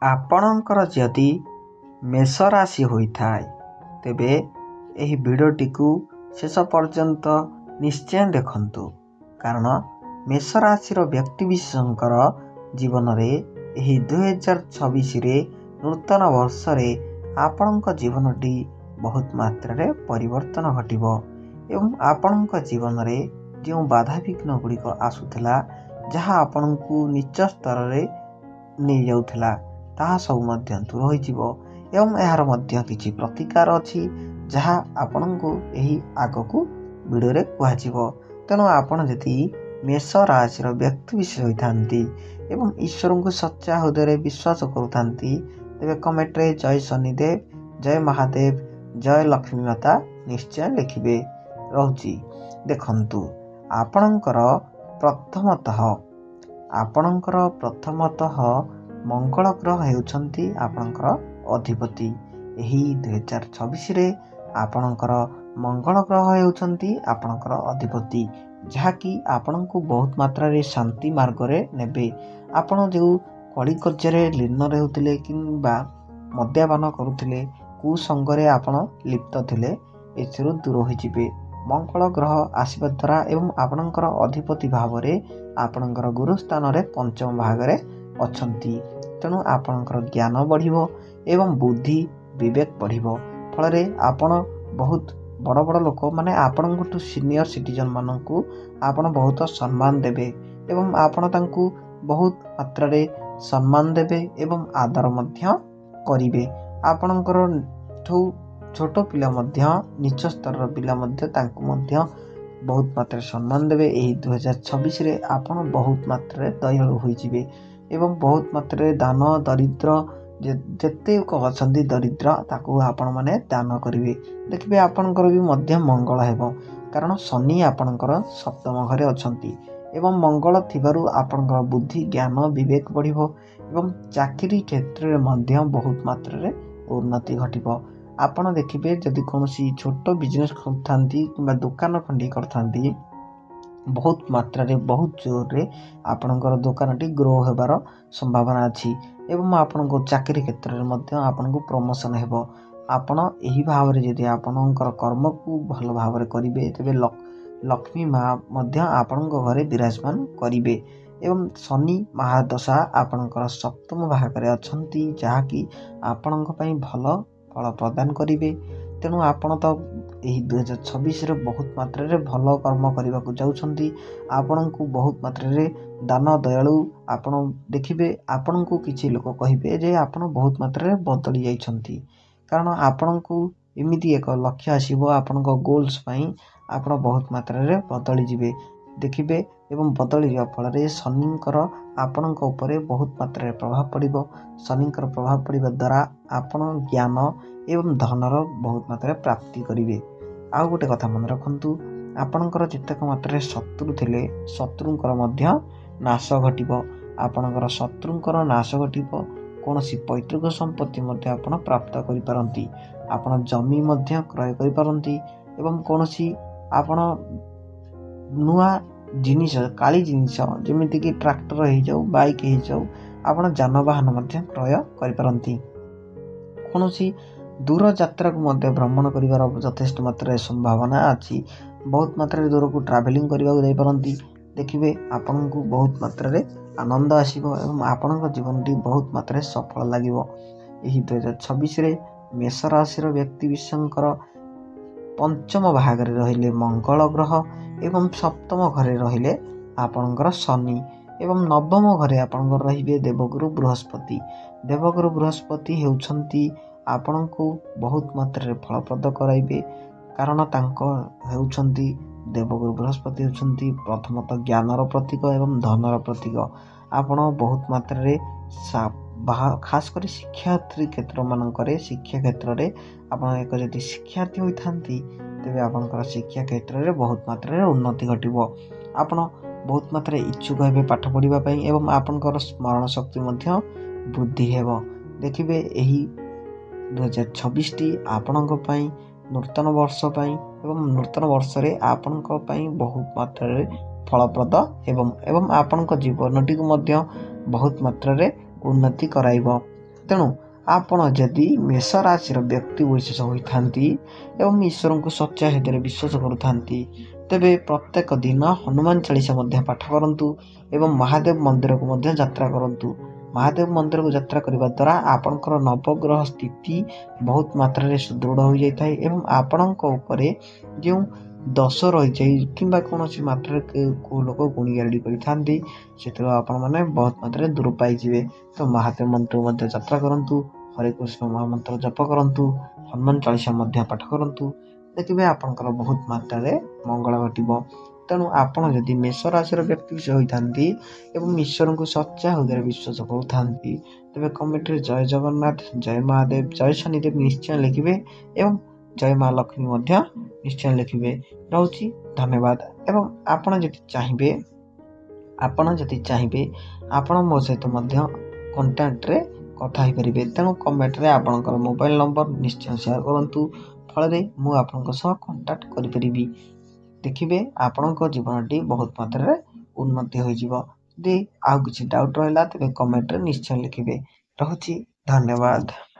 ଆପଣଙ୍କର ଯଦି ମେଷ ରାଶି ହୋଇଥାଏ ତେବେ ଏହି ଭିଡ଼ିଓଟିକୁ ଶେଷ ପର୍ଯ୍ୟନ୍ତ ନିଶ୍ଚୟ ଦେଖନ୍ତୁ, କାରଣ ମେଷ ରାଶିର ବ୍ୟକ୍ତିବିଶେଷଙ୍କର ଜୀବନରେ ଏହି 2026ରେ ନୂତନ ବର୍ଷରେ ଆପଣଙ୍କ ଜୀବନଟି ବହୁତ ମାତ୍ରାରେ ପରିବର୍ତ୍ତନ ଘଟିବ ଏବଂ ଆପଣଙ୍କ ଜୀବନରେ ଯେଉଁ ବାଧାବିଘ୍ନ ଗୁଡ଼ିକ ଆସୁଥିଲା, ଯାହା ଆପଣଙ୍କୁ ନିଚ ସ୍ତରରେ ନେଇଯାଉଥିଲା, ତାହା ସବୁ ମଧ୍ୟ ଦୂର ହୋଇଯିବ ଏବଂ ଏହାର ମଧ୍ୟ କିଛି ପ୍ରତିକାର ଅଛି, ଯାହା ଆପଣଙ୍କୁ ଏହି ଆଗକୁ ଭିଡ଼ିଓରେ କୁହାଯିବ। ତେଣୁ ଆପଣ ଯଦି ମେଷ ରାଶିର ବ୍ୟକ୍ତିବିଶେଷ ହୋଇଥାନ୍ତି ଏବଂ ଈଶ୍ୱରଙ୍କୁ ସଚ୍ଚା ହୃଦୟରେ ବିଶ୍ୱାସ କରୁଥାନ୍ତି, ତେବେ କମେଣ୍ଟରେ ଜୟ ଶନିଦେବ, ଜୟ ମହାଦେବ, ଜୟ ଲକ୍ଷ୍ମୀ ମାତା ନିଶ୍ଚୟ ଲେଖିବେ। ରହୁଛି ଦେଖନ୍ତୁ, ପ୍ରଥମତଃ ମଙ୍ଗଳ ଗ୍ରହ ହେଉଛନ୍ତି ଆପଣଙ୍କର ଅଧିପତି। ଏହି 2026ରେ ଆପଣଙ୍କର ମଙ୍ଗଳ ଗ୍ରହ ହେଉଛନ୍ତି ଆପଣଙ୍କର ଅଧିପତି, ଯାହାକି ଆପଣଙ୍କୁ ବହୁତ ମାତ୍ରାରେ ଶାନ୍ତି ମାର୍ଗରେ ନେବେ। ଆପଣ ଯେଉଁ କଳିକର୍ଯ୍ୟରେ ଲୀନ ରହୁଥିଲେ କିମ୍ବା ମଦ୍ୟପାନ କରୁଥିଲେ, କୁସଙ୍ଗରେ ଆପଣ ଲିପ୍ତ ଥିଲେ, ଏଥିରୁ ଦୂର ହୋଇଯିବେ। ମଙ୍ଗଳ ଗ୍ରହ ଆସିବା ଦ୍ୱାରା ଏବଂ ଆପଣଙ୍କର ଅଧିପତି ଭାବରେ ଆପଣଙ୍କର ଗୁରୁ ସ୍ଥାନରେ ପଞ୍ଚମ ଭାଗରେ ଅଛନ୍ତି। ତେଣୁ ଆପଣଙ୍କର ଜ୍ଞାନ ବଢ଼ିବ ଏବଂ ବୁଦ୍ଧି ବିବେକ ବଢ଼ିବ। ଫଳରେ ଆପଣ ବହୁତ ବଡ଼ ବଡ଼ ଲୋକ, ମାନେ ଆପଣଙ୍କଠୁ ସିନିୟର ସିଟିଜନ୍ ମାନଙ୍କୁ ଆପଣ ବହୁତ ସମ୍ମାନ ଦେବେ ଏବଂ ଆପଣ ତାଙ୍କୁ ବହୁତ ମାତ୍ରାରେ ସମ୍ମାନ ଦେବେ ଏବଂ ଆଦର ମଧ୍ୟ କରିବେ। ଆପଣଙ୍କର ଠୁ ଛୋଟ ପିଲା ମଧ୍ୟ, ନିଚ ସ୍ତରର ପିଲା ମଧ୍ୟ ତାଙ୍କୁ ମଧ୍ୟ ବହୁତ ମାତ୍ରାରେ ସମ୍ମାନ ଦେବେ। ଏହି 2026ରେ ଆପଣ ବହୁତ ମାତ୍ରାରେ ଦୟାଳୁ ହୋଇଯିବେ ଏବଂ ବହୁତ ମାତ୍ରାରେ ଦାନ ଦରିଦ୍ର ଯେତେ ଅଛନ୍ତି ଦରିଦ୍ର, ତାକୁ ଆପଣମାନେ ଦାନ କରିବେ। ଦେଖିବେ ଆପଣଙ୍କର ବି ମଧ୍ୟ ମଙ୍ଗଳ ହେବ, କାରଣ ଶନି ଆପଣଙ୍କର ସପ୍ତମ ଘରେ ଅଛନ୍ତି ଏବଂ ମଙ୍ଗଳ ଥିବାରୁ ଆପଣଙ୍କର ବୁଦ୍ଧି ଜ୍ଞାନ ବିବେକ ବଢ଼ିବ ଏବଂ ଚାକିରି କ୍ଷେତ୍ରରେ ମଧ୍ୟ ବହୁତ ମାତ୍ରାରେ ଉନ୍ନତି ଘଟିବ। ଆପଣ ଦେଖିବେ, ଯଦି କୌଣସି ଛୋଟ ବିଜନେସ୍ କରୁଥାନ୍ତି କିମ୍ବା ଦୋକାନ ଖଣ୍ଡି କରିଥାନ୍ତି, ବହୁତ ମାତ୍ରାରେ ବହୁତ ଜୋରରେ ଆପଣଙ୍କର ଦୋକାନଟି ଗ୍ରୋ ହେବାର ସମ୍ଭାବନା ଅଛି ଏବଂ ଆପଣଙ୍କ ଚାକିରି କ୍ଷେତ୍ରରେ ମଧ୍ୟ ଆପଣଙ୍କୁ ପ୍ରମୋସନ୍ ହେବ। ଆପଣ ଏହି ଭାବରେ ଯଦି ଆପଣଙ୍କର କର୍ମକୁ ଭଲ ଭାବରେ କରିବେ, ତେବେ ଲକ୍ଷ୍ମୀ ମା ମଧ୍ୟ ଆପଣଙ୍କ ଘରେ ବିରାଜମାନ କରିବେ ଏବଂ ଶନି ମହାଦଶା ଆପଣଙ୍କର ସପ୍ତମ ଭାଗରେ ଅଛନ୍ତି, ଯାହାକି ଆପଣଙ୍କ ପାଇଁ ଭଲ ଫଳ ପ୍ରଦାନ କରିବେ। ତେଣୁ ଆପଣ ତ ଏହି 2026ରେ ବହୁତ ମାତ୍ରାରେ ଭଲ କର୍ମ କରିବାକୁ ଯାଉଛନ୍ତି। ଆପଣଙ୍କୁ ବହୁତ ମାତ୍ରାରେ ଦାନ ଦୟାଳୁ ଆପଣ ଦେଖିବେ। ଆପଣଙ୍କୁ କିଛି ଲୋକ କହିବେ ଯେ ଆପଣ ବହୁତ ମାତ୍ରାରେ ବଦଳି ଯାଇଛନ୍ତି, କାରଣ ଆପଣଙ୍କୁ ଏମିତି ଏକ ଲକ୍ଷ୍ୟ ଆସିବ, ଆପଣଙ୍କ ଗୋଲ୍ସ ପାଇଁ ଆପଣ ବହୁତ ମାତ୍ରାରେ ବଦଳି ଯିବେ ଦେଖିବେ ଏବଂ ବଦଳି ଯିବା ଫଳରେ ଶନିଙ୍କର ଆପଣଙ୍କ ଉପରେ ବହୁତ ମାତ୍ରାରେ ପ୍ରଭାବ ପଡ଼ିବ। ଶନିଙ୍କର ପ୍ରଭାବ ପଡ଼ିବା ଦ୍ୱାରା ଆପଣ ଜ୍ଞାନ ଏବଂ ଧନର ବହୁତ ମାତ୍ରାରେ ପ୍ରାପ୍ତି କରିବେ। ଆଉ ଗୋଟେ କଥା ମନେ ରଖନ୍ତୁ, ଆପଣଙ୍କର ଯେତେକ ମାତ୍ରାରେ ଶତ୍ରୁ ଥିଲେ, ଶତ୍ରୁଙ୍କର ମଧ୍ୟ ନାଶ ଘଟିବ। ଆପଣଙ୍କର ଶତ୍ରୁଙ୍କର ନାଶ ଘଟିବ। କୌଣସି ପୈତୃକ ସମ୍ପତ୍ତି ମଧ୍ୟ ଆପଣ ପ୍ରାପ୍ତ କରିପାରନ୍ତି। ଆପଣ ଜମି ମଧ୍ୟ କ୍ରୟ କରିପାରନ୍ତି ଏବଂ କୌଣସି ଆପଣ ନୂଆ ଜିନିଷ, କାଳି ଜିନିଷ ଯେମିତିକି ଟ୍ରାକ୍ଟର ହେଇଯାଉ, ବାଇକ୍ ହେଇଯାଉ, ଆପଣ ଯାନବାହନ ମଧ୍ୟ କ୍ରୟ କରିପାରନ୍ତି। କୌଣସି ଦୂର ଯାତ୍ରାକୁ ମଧ୍ୟ ଭ୍ରମଣ କରିବାର ଯଥେଷ୍ଟ ମାତ୍ରାରେ ସମ୍ଭାବନା ଅଛି। ବହୁତ ମାତ୍ରାରେ ଦୂରକୁ ଟ୍ରାଭେଲିଂ କରିବାକୁ ଯାଇପାରନ୍ତି। ଦେଖିବେ ଆପଣଙ୍କୁ ବହୁତ ମାତ୍ରାରେ ଆନନ୍ଦ ଆସିବ ଏବଂ ଆପଣଙ୍କ ଜୀବନଟି ବହୁତ ମାତ୍ରାରେ ସଫଳ ଲାଗିବ। ଏହି 2026ରେ ମେଷ ରାଶିର ବ୍ୟକ୍ତିବିଶେଷଙ୍କର ପଞ୍ଚମ ଭାଗରେ ରହିଲେ ମଙ୍ଗଳ ଗ୍ରହ ଏବଂ ସପ୍ତମ ଘରେ ରହିଲେ ଆପଣଙ୍କର ଶନି ଏବଂ ନବମ ଘରେ ଆପଣଙ୍କର ରହିବେ ଦେବଗୁରୁ ବୃହସ୍ପତି। ଦେବଗୁରୁ ବୃହସ୍ପତି ହେଉଛନ୍ତି ଆପଣଙ୍କୁ ବହୁତ ମାତ୍ରାରେ ଫଳପ୍ରଦ କରାଇବେ, କାରଣ ତାଙ୍କ ହେଉଛନ୍ତି ଦେବଗୁରୁ ବୃହସ୍ପତି ହେଉଛନ୍ତି ପ୍ରଥମତଃ ଜ୍ଞାନର ପ୍ରତୀକ ଏବଂ ଧନର ପ୍ରତୀକ। ଆପଣ ବହୁତ ମାତ୍ରାରେ ଖାସ କରି ଶିକ୍ଷାର୍ଥୀ କ୍ଷେତ୍ରମାନଙ୍କରେ, ଶିକ୍ଷା କ୍ଷେତ୍ରରେ ଆପଣ ଏକ ଯଦି ଶିକ୍ଷାର୍ଥୀ ହୋଇଥାନ୍ତି, ତେବେ ଆପଣଙ୍କର ଶିକ୍ଷା କ୍ଷେତ୍ରରେ ବହୁତ ମାତ୍ରାରେ ଉନ୍ନତି ଘଟିବ। ଆପଣ ବହୁତ ମାତ୍ରାରେ ଇଚ୍ଛୁକ ହେବେ ପାଠ ପଢ଼ିବା ପାଇଁ ଏବଂ ଆପଣଙ୍କର ସ୍ମରଣ ଶକ୍ତି ମଧ୍ୟ ବୃଦ୍ଧି ହେବ। ଦେଖିବେ ଏହି 2026ଟି ଆପଣଙ୍କ ପାଇଁ ନୂତନ ବର୍ଷ ପାଇଁ ଏବଂ ନୂତନ ବର୍ଷରେ ଆପଣଙ୍କ ପାଇଁ ବହୁତ ମାତ୍ରାରେ ଫଳପ୍ରଦ ଏବଂ ଆପଣଙ୍କ ଜୀବନଟିକୁ ମଧ୍ୟ ବହୁତ ମାତ୍ରାରେ ଉନ୍ନତି କରାଇବ। ତେଣୁ ଆପଣ ଯଦି ମେଷ ରାଶିର ବ୍ୟକ୍ତି ବିଶେଷ ହୋଇଥାନ୍ତି ଏବଂ ଈଶ୍ୱରଙ୍କୁ ସଚ୍ଚା ହୃଦୟରେ ବିଶ୍ୱାସ କରୁଥାନ୍ତି, ତେବେ ପ୍ରତ୍ୟେକ ଦିନ ହନୁମାନ ଚାଳିଶା ମଧ୍ୟ ପାଠ କରନ୍ତୁ ଏବଂ ମହାଦେବ ମନ୍ଦିରକୁ ମଧ୍ୟ ଯାତ୍ରା କରନ୍ତୁ। ମହାଦେବ ମନ୍ଦିରକୁ ଯାତ୍ରା କରିବା ଦ୍ୱାରା ଆପଣଙ୍କର ନବଗ୍ରହ ସ୍ଥିତି ବହୁତ ମାତ୍ରାରେ ସୁଦୃଢ଼ ହୋଇଯାଇଥାଏ ଏବଂ ଆପଣଙ୍କ ଉପରେ ଯେଉଁ ଦୋଷ ରହିଯାଇ କିମ୍ବା କୌଣସି ମାତ୍ରାରେ କେଉଁ ଲୋକ ଗୁଣିଗାରେଡ଼ି କରିଥାନ୍ତି, ସେଥିରୁ ଆପଣମାନେ ବହୁତ ମାତ୍ରାରେ ଦୂର ପାଇଯିବେ। ତ ମହାଦେବ ମନ୍ଦିରକୁ ମଧ୍ୟ ଯାତ୍ରା କରନ୍ତୁ, ହରେ କୃଷ୍ଣ ମହାମନ୍ତ୍ର ଜପ କରନ୍ତୁ, ହନୁମାନ ଚାଳିଶା ମଧ୍ୟ ପାଠ କରନ୍ତୁ, ଦେଖିବେ ଆପଣଙ୍କର ବହୁତ ମାତ୍ରାରେ ମଙ୍ଗଳ ଘଟିବ। ତେଣୁ ଆପଣ ଯଦି ମେଷ ରାଶିର ବ୍ୟକ୍ତି ବିଶେଷ ହୋଇଥାନ୍ତି ଏବଂ ଈଶ୍ୱରଙ୍କୁ ସଚ୍ଚା ହୃଦୟରେ ବିଶ୍ୱାସ କରୁଥାନ୍ତି, ତେବେ କମେଣ୍ଟରେ ଜୟ ଜଗନ୍ନାଥ, ଜୟ ମହାଦେବ, ଜୟ ଶନିଦେବ ନିଶ୍ଚୟ ଲେଖିବେ ଏବଂ ଜୟ ମା ଲକ୍ଷ୍ମୀ ମଧ୍ୟ ନିଶ୍ଚୟ ଲେଖିବେ। ରହୁଛି ଧନ୍ୟବାଦ। ଏବଂ ଆପଣ ଯଦି ଚାହିଁବେ ଆପଣ ମୋ ସହିତ ମଧ୍ୟ କଣ୍ଟାକ୍ଟରେ କଥା ହେଇପାରିବେ। ତେଣୁ କମେଣ୍ଟରେ ଆପଣଙ୍କର ମୋବାଇଲ ନମ୍ବର ନିଶ୍ଚୟ ସେୟାର କରନ୍ତୁ, ଫଳରେ ମୁଁ ଆପଣଙ୍କ ସହ କଣ୍ଟାକ୍ଟ କରିପାରିବି। ଦେଖିବେ ଆପଣଙ୍କ ଜୀବନଟି ବହୁତ ମାତ୍ରାରେ ଉନ୍ନତି ହୋଇଯିବ। ଯଦି ଆଉ କିଛି ଡାଉଟ୍ ରହିଲା ତେବେ କମେଣ୍ଟରେ ନିଶ୍ଚୟ ଲେଖିବେ। ରହୁଛି ଧନ୍ୟବାଦ।